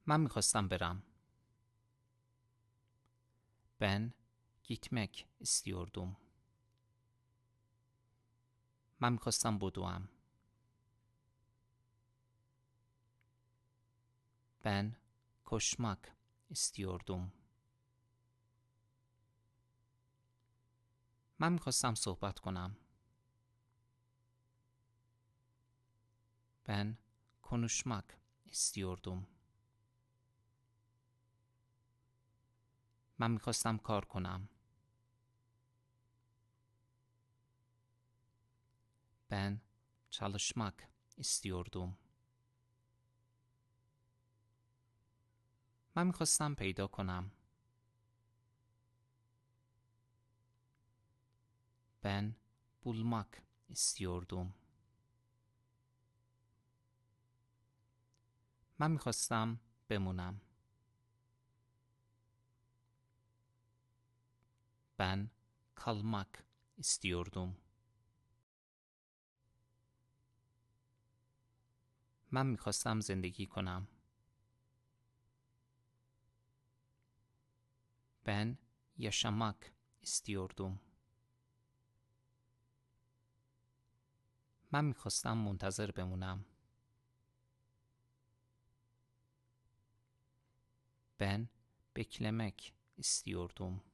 من میخواستم برم. Ben gitmek istiyordum. من میخواستم بدوم. Ben koşmak istiyordum. من میخواستم صحبت کنم. Ben konuşmak istiyordum. من میخواستم کار کنم. Ben çalışmak istiyordum. من میخواستم پیدا کنم. Ben bulmak istiyordum. من میخواستم بمونم. Ben kalmak istiyordum. من میخواستم زندگی کنم. Ben yaşamak istiyordum. من میخواستم منتظر بمونم. Ben beklemek istiyordum.